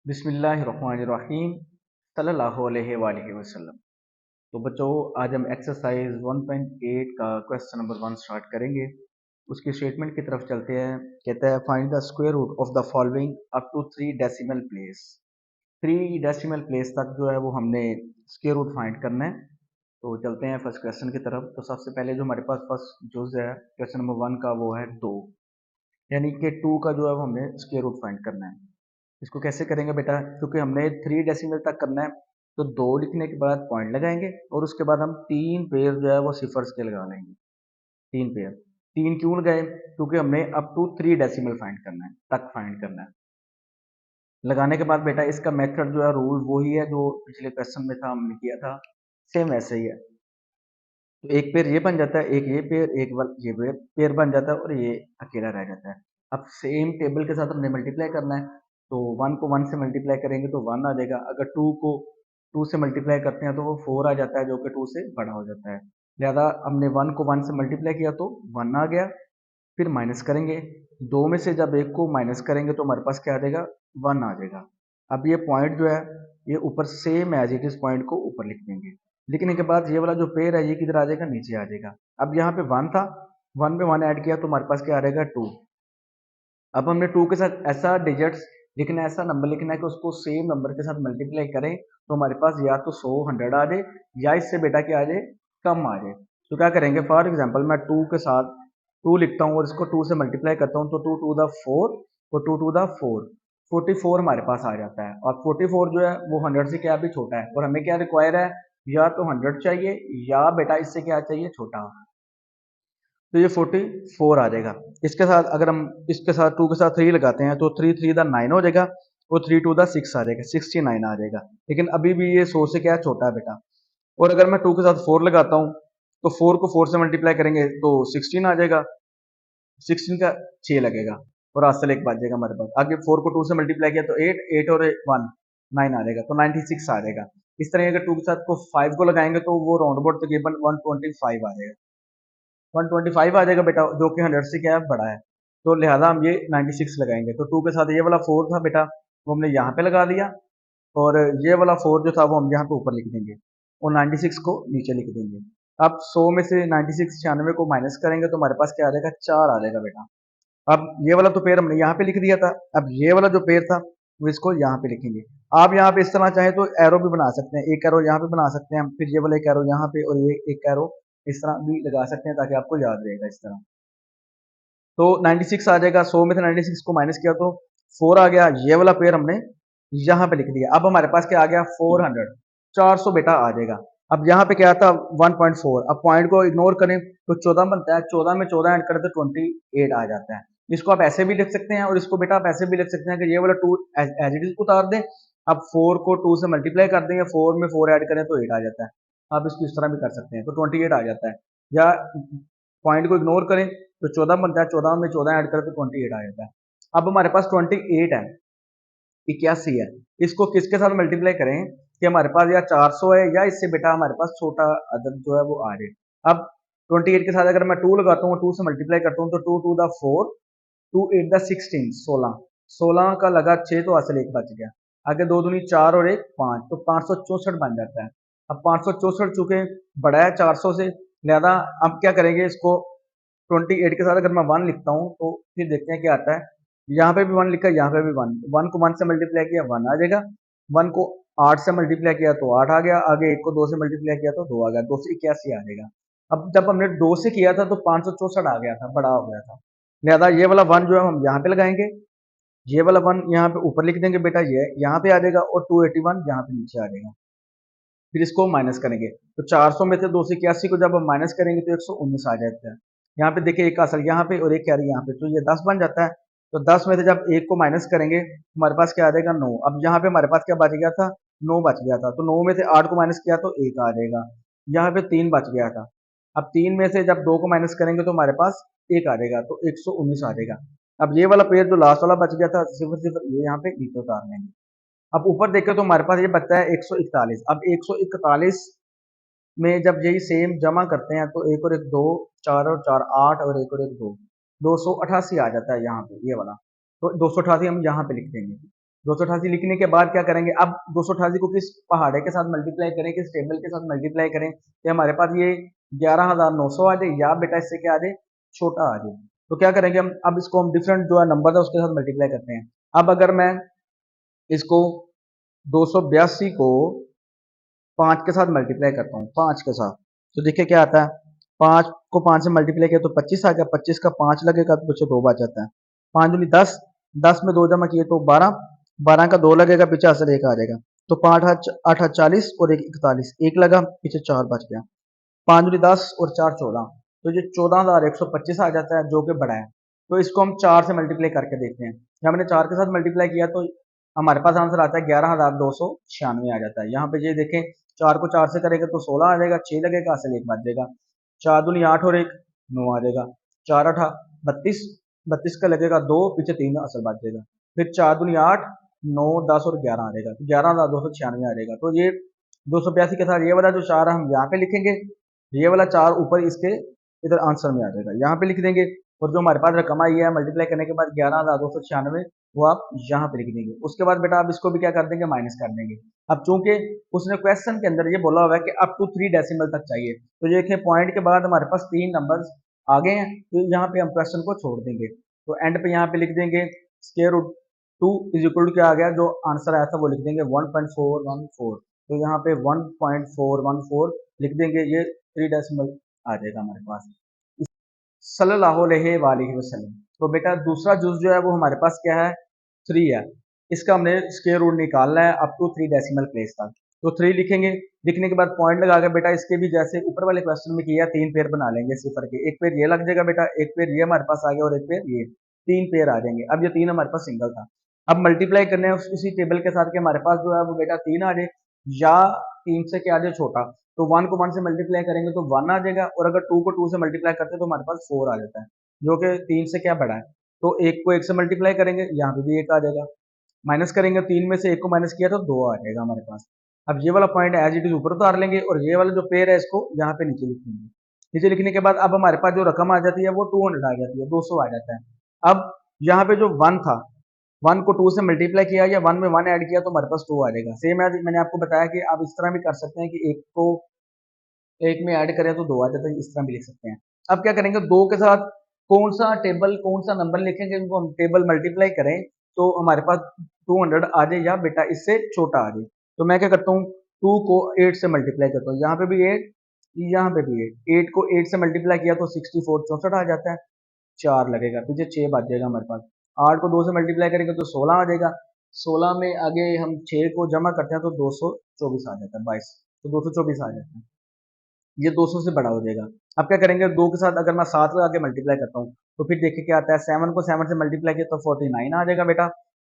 बिस्मिल्लाहिर्रहमानिर्रहीम सल्लल्लाहु अलैहि वसल्लम। तो बच्चों, आज हम एक्सरसाइज 1.8 का क्वेश्चन नंबर 1 स्टार्ट करेंगे। उसकी स्टेटमेंट की तरफ चलते हैं। कहता है find the square root of the following up to 3 decimal place. 3 decimal place तक जो है वो हमने स्क्वायर रूट फाइंड करना है। तो चलते हैं फर्स्ट क्वेश्चन की तरफ। तो सबसे पहले जो हमारे पास फर्स्ट जुज है क्वेश्चन नंबर 1 का वो है 2, यानी कि 2 का जो है वो हमने स्क्वायर रूट फाइंड करना है। इसको कैसे करेंगे बेटा, क्योंकि हमने 3 डेसिमल तक करना है। तो 2 लिखने के बाद पॉइंट लगाएंगे और उसके बाद हम 3 पेयर जो है वो सिफर्स के लगा लेंगे। 3 पेयर। 3 क्यों लगाए? क्योंकि हमने अप टू 3 डेसिमल फाइंड करना है, तक फाइंड करना है। लगाने के बाद बेटा इसका मेथड जो है, रूल वही है जो पिछले क्वेश्चन में था, हमने किया था, सेम वैसे ही है। तो एक पेयर ये बन जाता है, एक ये पेयर, एक ये पेयर बन जाता है और ये अकेला रह जाता है। अब सेम टेबल के साथ हमने मल्टीप्लाई करना है। तो 1 को 1 से मल्टीप्लाई करेंगे तो 1 आ जाएगा। अगर 2 को 2 से मल्टीप्लाई करते हैं तो वो 4 आ जाता है, जो कि 2 से बड़ा हो जाता है। लिहाजा हमने 1 को 1 से मल्टीप्लाई किया तो 1 आ गया। फिर माइनस करेंगे, 2 में से जब एक को माइनस करेंगे तो हमारे पास क्या आ जाएगा? 1 आ जाएगा। अब ये पॉइंट जो है ये ऊपर same as it is point को ऊपर लिख देंगे। लिखने के बाद ये वाला जो पेयर है ये किधर आ जाएगा? नीचे आ जाएगा। अब यहाँ पे 1 था, 1 पे 1 ऐड किया तो हमारे पास क्या आ जाएगा? 2। अब हमने 2 के साथ ऐसा डिजिट्स लिखना है, ऐसा नंबर लिखना है कि उसको सेम नंबर के साथ मल्टीप्लाई करें तो हमारे पास या तो 100 100 आ जाए, या इससे बेटा क्या आ जाए? कम आ जाए। तो क्या करेंगे, फॉर एग्जाम्पल मैं 2 के साथ 2 लिखता हूँ और इसको 2 से मल्टीप्लाई करता हूँ तो 2 टू द 4 और 2 टू द 4, 44 हमारे पास आ जाता है। और 44 जो है वो 100 से क्या भी छोटा है, और हमें क्या रिक्वायर है? या तो 100 चाहिए या बेटा इससे क्या चाहिए? छोटा। तो ये 44 आ जाएगा। इसके साथ अगर हम इसके साथ 2 के साथ 3 लगाते हैं तो 3 3 द 9 हो जाएगा और 3 2 द 6 आ जाएगा, 69 आ जाएगा। लेकिन अभी भी ये 100 से क्या छोटा है बेटा। और अगर मैं 2 के साथ 4 लगाता हूँ तो 4 को 4 से मल्टीप्लाई करेंगे तो 16 आ जाएगा। 16 का 6 लगेगा और असल एक बच जाएगा हमारे पास। आगे 4 को 2 से मल्टीप्लाई किया तो 8, 8 और 1 9 आ जाएगा, तो 96 आ जाएगा। इस तरह अगर 2 के साथ को 5 को लगाएंगे तो वो राउंड अबाउट तकरीबन 125 आ जाएगा। 125 आ जाएगा बेटा, जो कि 100 से क्या है? बड़ा है। तो लिहाजा हम ये 96 लगाएंगे। तो 2 के साथ ये वाला 4 था बेटा, वो हमने यहाँ पे लगा दिया, और ये वाला 4 जो था वो हम यहाँ पे ऊपर लिख देंगे और 96 को नीचे लिख देंगे। अब 100 में से 96 96 को माइनस करेंगे तो हमारे पास क्या आ जाएगा? 4 आ जाएगा बेटा। अब ये वाला तो पेयर हमने यहाँ पे लिख दिया था, अब ये वाला जो पेयर था वो इसको यहाँ पे लिखेंगे। आप यहाँ पे इस तरह चाहे तो एरो भी बना सकते हैं, एक एरो यहाँ पे बना सकते हैं, फिर ये वाला एक एरो यहाँ पे और ये एक एरो इस तरह भी लगा सकते हैं ताकि आपको याद रहेगा इस तरह। तो 96 आ जाएगा। 100 में से 96 को माइनस किया तो 4 आ गया। ये वाला पेयर हमने यहाँ पे लिख दिया। अब हमारे पास क्या आ गया? 400, 400 बेटा आ जाएगा। अब यहाँ पे क्या था? 1.4। अब पॉइंट को इग्नोर करें तो 14 बनता है, 14 में 14 ऐड करें तो 28 आ जाता है। इसको आप ऐसे भी लिख सकते हैं और इसको बेटा आप ऐसे भी लिख सकते हैं कि ये वाला 2 एज इट इज उतार दें। अब 4 को 2 से मल्टीप्लाई कर देंगे, 4 में 4 ऐड करें तो 8 आ जाता है। आप इसको इस तरह भी कर सकते हैं, तो 28 आ जाता है। या पॉइंट को इग्नोर करें तो 14 बनता है, 14 में 14 ऐड करें तो 28 आ जाता है। अब हमारे पास 28 है, 81 है। इसको किसके साथ मल्टीप्लाई करें कि हमारे पास या 400 है या इससे बेटा हमारे पास छोटा अदद जो है वो आ जाए। अब 28 के साथ अगर मैं 2 लगाता हूँ, 2 से मल्टीप्लाई करता हूँ तो 2 टू द 4, 2 8 द 16, 16, 16 का लगा 6 तो असल एक बच गया। आगे 2 दूनी 4 और 1 5, तो 564 बन जाता है। अब 564 चूंकि बड़ा है 400 से, लिहाजा अब क्या करेंगे, इसको 28 के साथ अगर मैं 1 लिखता हूँ तो फिर देखते हैं क्या आता है। यहाँ पे भी 1 लिखा, यहाँ पे भी 1, 1 को 1 से मल्टीप्लाई किया 1 आ जाएगा। 1 को 8 से मल्टीप्लाई किया तो 8 आ गया। आगे 1 को 2 से मल्टीप्लाई किया तो 2 आ गया, 281 आ जाएगा। अब जब हमने 2 से किया था तो 564 आ गया था, बड़ा हो गया था। लिहाजा ये वाला 1 जो है हम यहाँ पे लगाएंगे, ये वाला 1 यहाँ पे ऊपर लिख देंगे बेटा, ये यहाँ पे आ जाएगा, और 281 यहाँ पे नीचे आ जाएगा। फिर इसको माइनस करेंगे तो 400 में से 281 को जब हम माइनस करेंगे तो 119 आ जाता है। यहाँ पे देखिए एक असल यहाँ पे और एक कैरी यहाँ पे, तो ये 10 बन जाता है। तो 10 में से जब एक को माइनस करेंगे हमारे पास क्या आ जाएगा? 9। अब यहाँ पे हमारे पास क्या बच गया था? 9 बच गया था। तो 9 में से 8 को माइनस किया तो 1 आ जाएगा। यहाँ पे 3 बच गया था। अब 3 में से जब 2 को माइनस करेंगे तो हमारे पास 1 आ जाएगा, तो 119 आ जाएगा। अब ये वाला पेयर जो लास्ट वाला बच गया था, सिर्फ सिर्फ ये यहाँ पे नीचे उतार लेंगे। अब ऊपर देखें तो हमारे पास ये बचता है 141। अब 141 में जब यही सेम जमा करते हैं तो 1 और 1 2, 4 और 4 8 और 1 और 1 2, 288 आ जाता है यहाँ पे ये वाला। तो 288 हम यहाँ पे लिख देंगे। 288 लिखने के बाद क्या करेंगे, अब 288 को किस पहाड़े के साथ मल्टीप्लाई करें, किस टेबल के साथ मल्टीप्लाई करें कि हमारे पास ये 11,900 आ जाए, या बेटा इससे क्या आ जाए, छोटा आ जाए। तो क्या करेंगे हम, अब इसको हम डिफरेंट जो है नंबर है उसके साथ मल्टीप्लाई करते हैं। अब अगर मैं इसको 282 को 5 के साथ मल्टीप्लाई करता हूँ, 5 के साथ, तो देखिए क्या आता है, 5 को 5 से मल्टीप्लाई किया तो 25 आ गया, 25 का 5 लगेगा तो पीछे 2 बच जाता है, 5 दूनी 10, 10 में 2 जमा किए तो 12, 12 का 2 लगेगा, पीछे असल 1 आ जाएगा, तो 5 8 40 और 1 41, 1 लगा, पीछे 4 बच गया, 5 दूनी 10 और 4 14, तो ये 14,125 आ जाता है जो कि बड़ा है। तो इसको हम 4 से मल्टीप्लाई करके देखते हैं, हमने 4 के साथ मल्टीप्लाई किया तो हमारे पास आंसर आता है 11,296 आ जाता है। यहाँ पे ये देखें, 4 को 4 से करेंगे तो 16 आ जाएगा, 6 लगेगा, असल 1 बच जाएगा, 4 दूनी 8 और 1 9 आ जाएगा, 4 8 32, 32 का लगेगा 2, पीछे 3 असल बच जाएगा, फिर 4 दूनी 8 9 10 और 11 आ जाएगा, तो 11,296 आ जाएगा। तो ये 282 के साथ ये वाला जो 4 हम यहाँ पे लिखेंगे, ये वाला 4 ऊपर इसके इधर आंसर में आ जाएगा, यहाँ पे लिख देंगे, और जो हमारे पास रकम आई है मल्टीप्लाई करने के बाद 11,296, वो आप यहाँ पे लिख देंगे। उसके बाद बेटा आप इसको भी क्या कर देंगे, माइनस कर देंगे। अब चूंकि उसने क्वेश्चन के अंदर ये बोला हुआ है कि अप टू 3 डेसिमल तक चाहिए, तो ये देखें पॉइंट के बाद हमारे पास 3 नंबर्स आ गए हैं, तो यहाँ पे हम क्वेश्चन को छोड़ देंगे, तो एंड पे यहाँ पे लिख देंगे square root 2 is equal to क्या आ गया, जो आंसर आया था वो लिख देंगे 1.414, तो यहाँ पे 1.414 लिख देंगे, ये 3 डेसिमल आ जाएगा हमारे पास सल्लल्लाहु अलैहि वसल्लम। तो बेटा दूसरा जुज जो है वो हमारे पास क्या है, 3 है, इसका हमने स्क्वायर रूट निकालना है अप टू 3 डेसिमल प्लेस तक, तो 3 लिखेंगे, लिखने के बाद पॉइंट लगा कर बेटा इसके भी जैसे ऊपर वाले क्वेश्चन में किया 3 पेयर बना लेंगे सिफर के, एक पेयर ये लग जाएगा बेटा, एक पेयर ये हमारे पास आ गया और एक पेयर ये, 3 पेयर आ जाएंगे। अब ये 3 हमारे पास सिंगल था, अब मल्टीप्लाई करने हैं उसी टेबल के साथ के हमारे पास जो है वो बेटा 3 आ जाए, या 3 से क्या आ जाए छोटा, तो 1 को 1 से मल्टीप्लाई करेंगे तो 1 आ जाएगा, और अगर 2 को 2 से मल्टीप्लाई करते हैं तो हमारे पास 4 आ जाता है, जो कि 3 से क्या बड़ा है, तो 1 को 1 से मल्टीप्लाई करेंगे, यहाँ पे भी 1 आ जाएगा, माइनस करेंगे 3 में से 1 को माइनस किया तो 2 आ जाएगा हमारे पास। अब ये वाला पॉइंट एज इट इज ऊपर उतार लेंगे, और ये वाला जो पेयर है इसको यहाँ पे नीचे लिख देंगे, नीचे लिखने के बाद अब हमारे पास जो रकम आ जाती है वो 200 आ जाती है, 200 आ जाता है। अब यहाँ पे जो 1 था, 1 को 2 से मल्टीप्लाई किया या 1 में 1 ऐड किया तो हमारे पास 2 आ जाएगा। सेम है, मैंने आपको बताया कि आप इस तरह भी कर सकते हैं कि 1 को 1 में ऐड करें तो 2 आ जाता है, इस तरह भी लिख सकते हैं। अब क्या करेंगे, 2 के साथ कौन सा टेबल कौन सा नंबर लिखेंगे, उनको हम टेबल मल्टीप्लाई करें तो हमारे पास 200 आ जाए या बेटा इससे छोटा आ जाए। तो मैं क्या करता हूँ, 2 को 8 से मल्टीप्लाई करता हूँ, यहाँ पे भी 8, यहाँ पे भी 8, 8 को 8 से मल्टीप्लाई किया तो 64 64 आ जाता है, 4 लगेगा, पीछे 6 बच जाएगा हमारे पास। 8 को 2 से मल्टीप्लाई करेंगे तो 16 आ जाएगा, 16 में आगे हम 6 को जमा करते हैं तो 224 आ जाता है, 22, तो 224 आ जाता है, ये 200 से बड़ा हो जाएगा। अब क्या करेंगे, 2 के साथ अगर मैं 7 लगा के मल्टीप्लाई करता हूँ तो फिर देखिए क्या आता है, 7 को 7 से मल्टीप्लाई किया तो 49 आ जाएगा बेटा,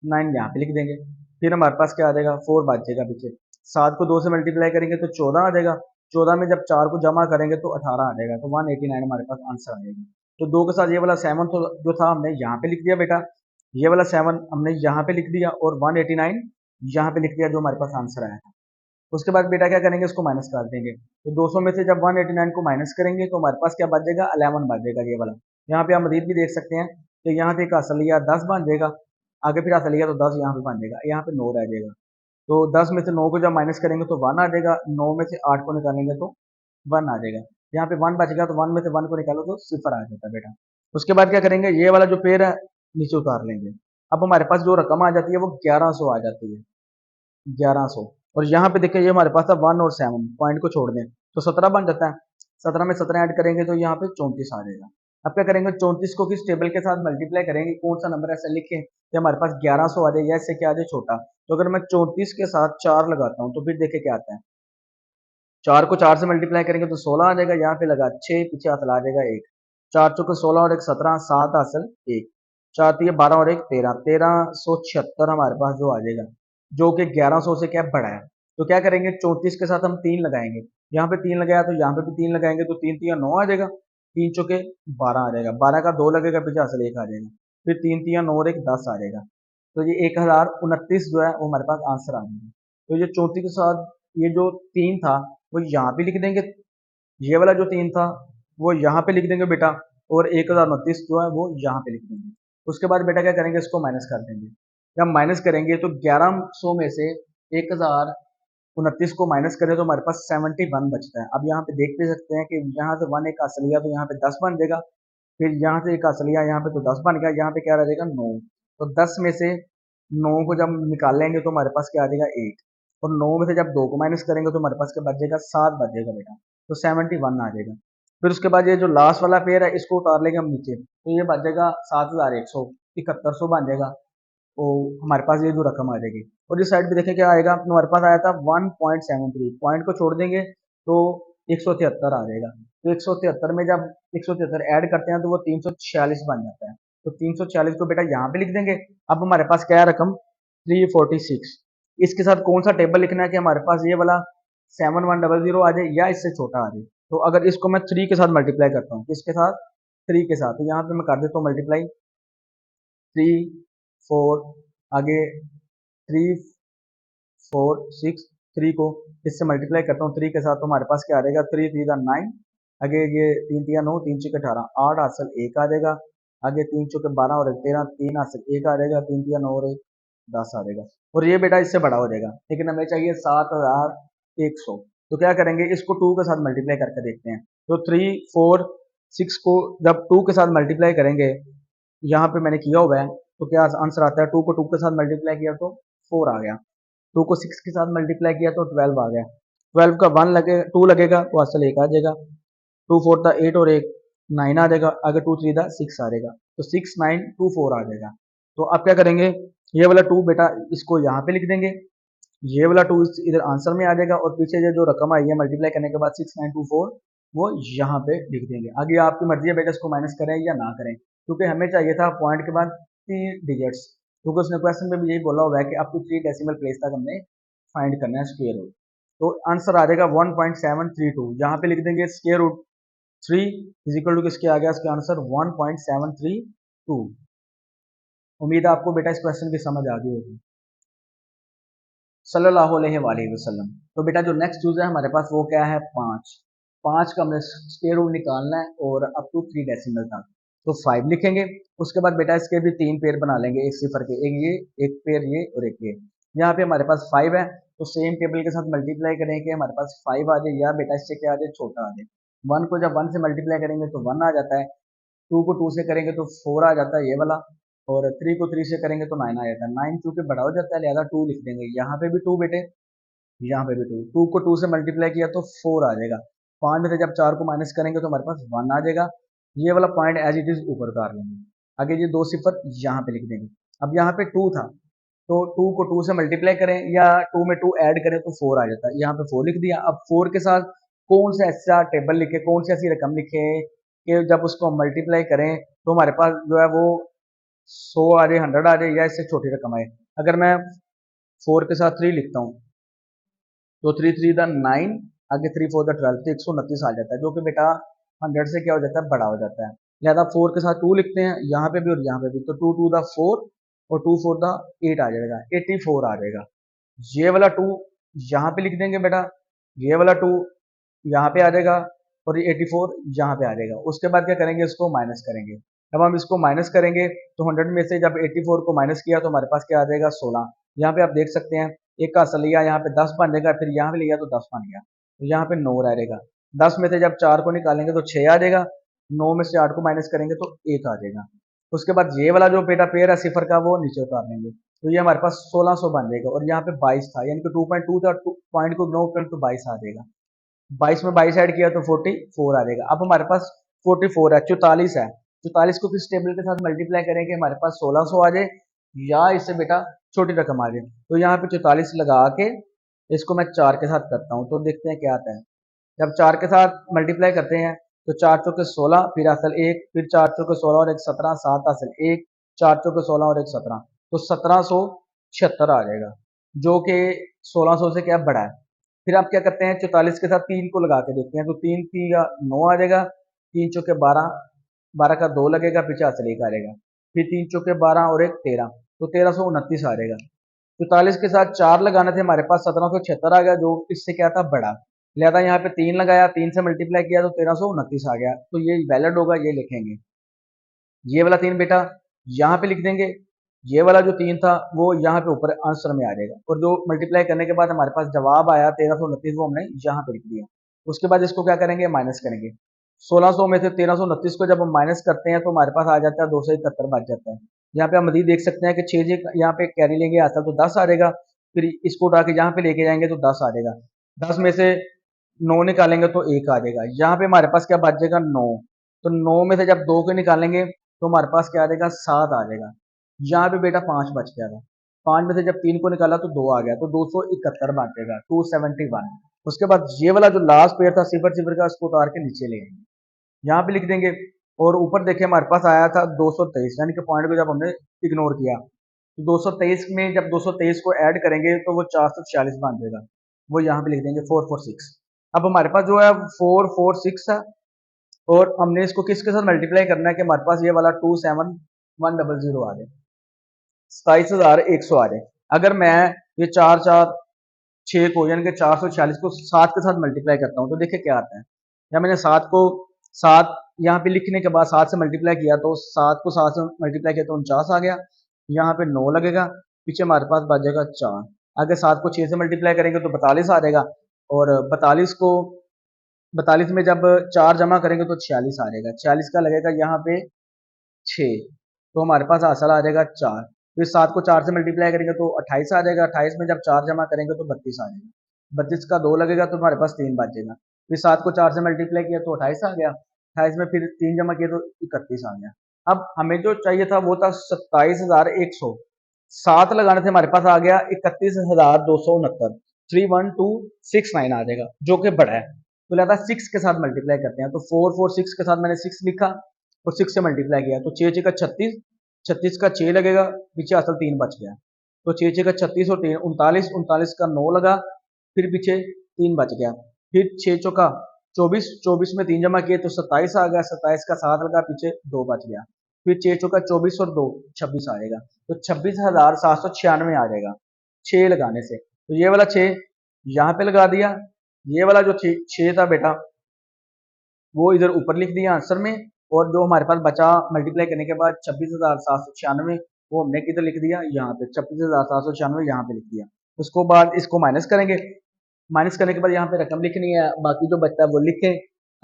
9 यहाँ पे लिख देंगे, फिर हमारे पास क्या आ जाएगा, 4 बच जाएगा पीछे, 7 को 2 से मल्टीप्लाई करेंगे तो 14 आ जाएगा, 14 में जब 4 को जमा करेंगे तो 18 आ जाएगा, तो 189 हमारे पास आंसर आ जाएगा। तो 2 के साथ ये वाला 7 तो जो था हमने यहाँ पे लिख दिया बेटा, ये वाला 7 हमने यहाँ पे लिख दिया, और 189 यहाँ पे लिख दिया जो हमारे पास आंसर आया था। उसके बाद बेटा क्या करेंगे, इसको माइनस कर देंगे, तो 200 में से जब 189 को माइनस करेंगे तो हमारे पास क्या बच जाएगा, 11 बच जाएगा ये वाला। यहाँ पे हम मजीद भी देख सकते हैं कि यहाँ पे एक असलिया 10 बन जाएगा, आगे फिर असलिया तो 10 यहाँ पे बन जाएगा, यहाँ पे 9 रह जाएगा, तो 10 में से 9 को जब माइनस करेंगे तो 1 आ जाएगा, 9 में से 8 को निकालेंगे तो 1 आ जाएगा, यहाँ पे 1 बच गया, तो 1 में से 1 को निकालो तो सिफर आ जाता है बेटा। उसके बाद क्या करेंगे, ये वाला जो पेड़ है नीचे उतार लेंगे, अब हमारे पास जो रकम आ जाती है वो 1100 आ जाती है, 1100, और यहाँ पे देखिए ये हमारे पास था 1 और 7, पॉइंट को छोड़ दें तो 17 बन जाता है, 17 में 17 ऐड करेंगे तो यहाँ पे 34 आ जाएगा। अब क्या करेंगे, 34 को किस टेबल के साथ मल्टीप्लाई करेंगे, कौन सा नंबर ऐसा लिखें कि हमारे पास 1100 आ जाए या इससे क्या आ जाए छोटा, तो अगर मैं 34 के साथ 4 लगाता हूँ तो फिर देखिए क्या आता है, 4 को 4 से मल्टीप्लाई करेंगे तो 16 आ जाएगा, यहाँ पे लगा 6, पीछे हाथ आ जाएगा 1, 4 चौके 16 और 1 17, 7 हासिल 1, 4 तो ये 12 और 1 13, 1376 हमारे पास जो आ जाएगा, जो कि 1100 से क्या बड़ा है। तो क्या करेंगे, 34 के साथ हम 3 लगाएंगे, यहाँ पे 3 लगाया तो यहाँ पे भी 3 लगाएंगे, तो 3 3 9 आ जाएगा, 3 चौके 12 आ जाएगा, 12 का 2 लगेगा, पीछे हासिल 1 आ जाएगा, फिर 3 3 9 और 1 10 आ जाएगा, तो ये 1029 जो है वो हमारे पास आंसर आ जाएगा। तो ये 34 के साथ ये जो 3 था वो यहाँ पे लिख देंगे, ये वाला जो 3 था वो यहाँ पे लिख देंगे बेटा, और 1029 जो है वो यहाँ पे लिख देंगे। उसके बाद बेटा क्या करेंगे, इसको माइनस कर देंगे, जब माइनस करेंगे तो 1100 में से 1029 को माइनस करें तो हमारे पास 71 बचता है। अब यहाँ पे देख भी सकते हैं कि यहाँ से 1 एक असलिया तो यहाँ पे 10 बन जाएगा, फिर यहाँ से एक असलिया यहाँ पे तो 10 बन गया, यहाँ पे क्या रह जाएगा 9। तो 10 में से 9 को जब निकाल लेंगे तो हमारे पास क्या आ जाएगा 8, और 9 में से जब 2 को माइनस करेंगे तो हमारे पास क्या बच जाएगा 7 बच जाएगा बेटा, तो 71 आ जाएगा। फिर उसके बाद ये जो लास्ट वाला पेयर है इसको उतार लेंगे हम नीचे, तो ये बच जाएगा 7171 बन जाएगा। तो हमारे पास ये जो रकम आ जाएगी, और इस साइड पे देखें क्या आएगा, तो हमारे पास आया था 1.73, पॉइंट को छोड़ देंगे तो 173 आ जाएगा। तो 173 में जब 173 ऐड करते हैं तो वो 346 बन जाता है। तो 346 को बेटा यहाँ पे लिख देंगे। अब हमारे पास क्या है रकम 346, इसके साथ कौन सा टेबल लिखना है कि हमारे पास ये वाला 7100 आ जाए या इससे छोटा आ जाए। तो अगर इसको मैं 3 के साथ मल्टीप्लाई करता हूँ, किसके साथ 3 के साथ, तो यहाँ पे मैं कर देता हूँ मल्टीप्लाई 3 4, आगे 3 4 6, 3 को इससे मल्टीप्लाई करता हूँ 3 के साथ, तो हमारे पास क्या आ जाएगा 3 3 9, आगे ये 3 3 9, 3 6 18, 8 हासिल 1 आ जाएगा, आगे 3 4 12 और 13, 3 हासिल 1 आ जाएगा, 3 3 9 और 1 10 आ जाएगा। और ये बेटा इससे बड़ा हो जाएगा, लेकिन हमें चाहिए 7100। तो क्या करेंगे, इसको 2 के साथ मल्टीप्लाई करके देखते हैं। तो 3 4 6 को जब 2 के साथ मल्टीप्लाई करेंगे, यहाँ पे मैंने किया हुआ है, तो क्या आंसर आता है 2 को 2 के साथ मल्टीप्लाई किया तो 4 आ गया, 2 को 6 के साथ मल्टीप्लाई किया तो 12 आ गया, 12 का 1 लगे 2 लगेगा तो असल 1 आ जाएगा, 2 4 था 8 और 1 9 आ जाएगा, आगे 2 3 था 6 आ जाएगा, तो 6 9 2 4 आ जाएगा। तो अब क्या करेंगे, ये वाला 2 बेटा इसको यहाँ पे लिख देंगे, ये वाला 2 इधर आंसर में आ जाएगा, और पीछे ये जो रकम आई है मल्टीप्लाई करने के बाद 6924 वो यहाँ पे लिख देंगे। आगे आपकी मर्जी है बेटा इसको माइनस करें या ना करें, क्योंकि हमें चाहिए था पॉइंट के बाद 3 डिजिट्स, क्योंकि उसने क्वेश्चन में भी यही बोला हुआ है कि आपको 3 डेसिमल प्लेस तक हमने फाइंड करना है स्क्वायर रूट। तो आंसर आ जाएगा 1.732, यहाँ पे लिख देंगे square root 3 is equal to किसके आ गया इसका आंसर 1.732। उम्मीद है आपको बेटा इस क्वेश्चन की समझ आ गई होगी। सल्लल्लाहु अलैहि वसल्लम। तो बेटा जो नेक्स्ट चूज है हमारे पास वो क्या है 5, 5 का हमने स्क्वायर रूट निकालना है और अप टू 3 डेसिमल तक, तो 5 लिखेंगे। उसके बाद बेटा इसके भी 3 पेयर बना लेंगे एक सिफर के, एक ये एक पेयर ये और एक ये। यहाँ पे हमारे पास 5 है, तो सेम टेबल के साथ मल्टीप्लाई करेंगे, हमारे पास 5 आ जाए, या बेटा इससे क्या आ जाए छोटा आ जाए। 1 को जब 1 से मल्टीप्लाई करेंगे तो 1 आ जाता है, 2 को 2 से करेंगे तो 4 आ जाता है ये वाला, और 3 को 3 से करेंगे तो 9 आ जाता है। 9 चूंकि बड़ा हो जाता है लिहाजा 2 लिख देंगे, यहाँ पे भी 2 बेटे, यहाँ पे भी 2, 2 को 2 से मल्टीप्लाई किया तो 4 आ जाएगा। 5 में से जब 4 को माइनस करेंगे तो हमारे पास 1 आ जाएगा। ये वाला पॉइंट एज इट इज ऊपर उतार लेंगे, आगे ये 2 सिफर यहाँ पे लिख देंगे। अब यहाँ पे 2 था, तो 2 को 2 से मल्टीप्लाई करें या 2 में 2 ऐड करें तो 4 आ जाता है, यहाँ पे 4 लिख दिया। अब 4 के साथ कौन सा ऐसा टेबल लिखे, कौन सी ऐसी रकम लिखे कि जब उसको मल्टीप्लाई करें तो हमारे पास जो है वो 100 आ जाए, 100 आ जाए, या इससे छोटी रकम आए। अगर मैं 4 के साथ 3 लिखता हूँ तो 3 3 द 9, आगे 3 4 द 12, तो 129 आ जाता है, जो कि बेटा 100 से क्या हो जाता है बड़ा हो जाता है। लिहाजा 4 के साथ 2 लिखते हैं यहाँ पे भी और यहाँ पे भी, तो 2 2 द 4 और 2 4 द 8 आ जाएगा, 84 आ जाएगा। ये वाला 2 यहाँ पे लिख देंगे बेटा, ये वाला 2 यहाँ पे आ जाएगा, और ये 84 यहाँ पे आ जाएगा। उसके बाद क्या करेंगे, इसको माइनस करेंगे। जब हम इसको माइनस करेंगे तो 100 में से जब 84 को माइनस किया तो हमारे पास क्या आ जाएगा 16। यहाँ पे आप देख सकते हैं एक का असर लिया, यहाँ पे 10 बन जाएगा, फिर यहाँ पे लिया तो 10 बन गया, तो यहाँ पे 9 रहेगा। 10 में से जब 4 को निकालेंगे तो 6 आ जाएगा, 9 में से 8 को माइनस करेंगे तो 1 आ जाएगा। उसके बाद ये वाला जो बेटा पेयर है सिफर का वो नीचे उतार लेंगे, तो ये हमारे पास 1600 बन जाएगा, और यहाँ पे 22 था, यानी कि 2.2 था, पॉइंट को इग्नोर कर तो 22 आ जाएगा। 22 में 22 ऐड किया तो 44 आ जाएगा। अब हमारे पास 44 है, 44 है, 44 को किस टेबल के साथ मल्टीप्लाई करेंगे हमारे पास 1600 आ जाए, या इससे बेटा छोटी रकम आ जाए। तो यहाँ पे 44 लगा के इसको मैं 4 के साथ करता हूँ, तो देखते हैं क्या आता है। जब 4 के साथ मल्टीप्लाई करते हैं तो 4 चौके 16, फिर असल 1, फिर 4 चौके 16 और 1 17, 7 असल 1, 4 चौके 16 और 1 17, तो 1776 आ जाएगा, जो कि 1600 से क्या बड़ा है। फिर आप क्या करते हैं 44 के साथ 3 को लगा के देखते हैं, तो 3 3 का 9 आ जाएगा, 3 चौके 12, 12 का 2 लगेगा, पीछे असल 1 आ जाएगा, फिर 3 चौके 12 और 1 13, तो 1329 आ जाएगा। 44 के साथ 4 लगाने थे हमारे पास 1776 आ गया, जो इससे क्या था बड़ा। लिहाजा यहाँ पे 3 लगाया, 3 से मल्टीप्लाई किया तो 1329 आ गया, तो ये वैलिड होगा, ये लिखेंगे। ये वाला 3 बेटा यहाँ पे लिख देंगे, ये वाला जो 3 था वो यहाँ पे ऊपर आंसर में आ जाएगा, और जो मल्टीप्लाई करने के बाद हमारे पास जवाब आया 1329, वो हमने यहाँ पे लिख दिया। उसके बाद इसको क्या करेंगे, माइनस करेंगे। 1600 में से 1329 को जब हम माइनस करते हैं तो हमारे पास आ जाता है 271 बच जाता है। यहाँ पे हम मजीद देख सकते हैं कि 6 यहाँ पे कैरी लेंगे आता तो 10 आ जाएगा, फिर इसको उठा के यहाँ पे लेके जाएंगे तो 10 आ जाएगा। 10 में से 9 निकालेंगे तो 1 आ जाएगा। यहाँ पे हमारे पास क्या बच जाएगा, 9। तो 9 में से जब 2 को निकालेंगे तो हमारे पास क्या आ जाएगा, 7 आ जाएगा। यहाँ पे बेटा 5 बच गया था। 5 में से जब 3 को निकाला तो 2 आ गया, तो 271 बच जाएगा, 271। उसके बाद ये वाला जो लास्ट पेयर था सिफर सिफर का, उसको उतार के नीचे ले आएंगे, यहाँ पे लिख देंगे। और ऊपर देखिए हमारे पास आया था 223, यानी कि पॉइंट को जब हमने इग्नोर किया तो 223 में जब 223 को ऐड करेंगे तो वो 446 बन जाएगा, वो यहाँ पे लिख देंगे 446। अब हमारे पास जो है 446 है, और हमने इसको किसके साथ मल्टीप्लाई करना है कि हमारे पास ये वाला 27100 आ जाए, 27,100 आ जाए। अगर मैं ये 4 4 6 को यानी कि 446 को 7 के साथ मल्टीप्लाई करता हूँ तो देखिए क्या आता है। या मैंने 7 को 7 यहाँ पे लिखने के बाद 7 से मल्टीप्लाई किया तो 7 को 7 से मल्टीप्लाई किया तो 49 आ गया। यहाँ पे 9 लगेगा, पीछे हमारे पास बच जाएगा 4। अगर 7 को 6 से मल्टीप्लाई करेंगे तो 42 आ जाएगा, और 42 में जब 4 जमा करेंगे तो 46 आ जाएगा। 46 का लगेगा यहाँ पे 6, तो हमारे पास आंसर आ जाएगा 4। फिर 7 को 4 से मल्टीप्लाई करेंगे तो 28 आ जाएगा। 28 में जब 4 जमा करेंगे तो 32 आ जाएगा। 32 का 2 लगेगा तो हमारे पास 3 बच जाएगा। फिर 7 को 4 से मल्टीप्लाई किया तो 28 आ गया। 28 में फिर 3 जमा किया तो 31 आ गया। अब हमें जो चाहिए था वो था 27,100। 7 लगाने से हमारे पास आ गया 31,269, 31269 आ जाएगा, जो कि बड़ा है। तो लिहाजा 6 के साथ मल्टीप्लाई करते हैं, तो 446 के साथ मैंने 6 लिखा और 6 से मल्टीप्लाई किया तो 6 6 का 36, 36 का 6 लगेगा, पीछे असल 3 बच गया। तो 6 6 का 36 और 3 39, 39 का 9 लगा, फिर पीछे 3 बच गया। फिर 6 चौका 24, 24 में 3 जमा किए तो 27 आ गया, 27 का 7 लगा, पीछे 2 बच गया। फिर 6 चौका 24 और 2 26 आ जाएगा, तो 26,796 आ जाएगा 6 लगाने से। तो ये वाला 6 यहाँ पे लगा दिया, ये वाला जो 6 था बेटा वो इधर ऊपर लिख दिया आंसर में, और जो हमारे पास बचा मल्टीप्लाई करने के बाद 26,796, वो हमने किधर लिख दिया, यहाँ पे 26,796 यहाँ पे लिख दिया। उसको बाद इसको माइनस करेंगे, माइनस करने के बाद यहाँ पे रकम लिखनी है, बाकी जो बचता है वो लिखें।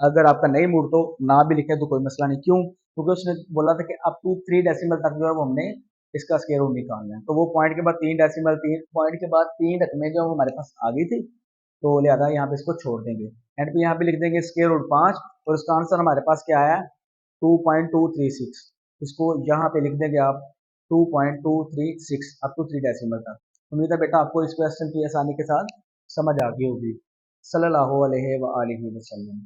अगर आपका नहीं मूड तो ना भी लिखे तो कोई मसला नहीं, क्यों, क्योंकि उसने बोला था कि अप टू 3 डेसिमल तक जो है वो हमने इसका स्क्वायर रूट निकालना है। तो वो पॉइंट के बाद 3 डेसिमल, 3 पॉइंट के बाद 3 रकमें जो हमारे पास आ गई थी, तो लिहाजा यहाँ पे इसको छोड़ देंगे। एंड पे यहाँ पे लिख देंगे स्क्वायर रूट 5, और इसका आंसर हमारे पास क्या आया, 2.236। इसको यहाँ पे लिख देंगे आप 2.236 अप टू 3 डेसिमल तक। उम्मीद है बेटा आपको इस क्वेश्चन की आसानी के साथ समझ आ गई होगी। सल्लल्लाहु अलैहि वसल्लम।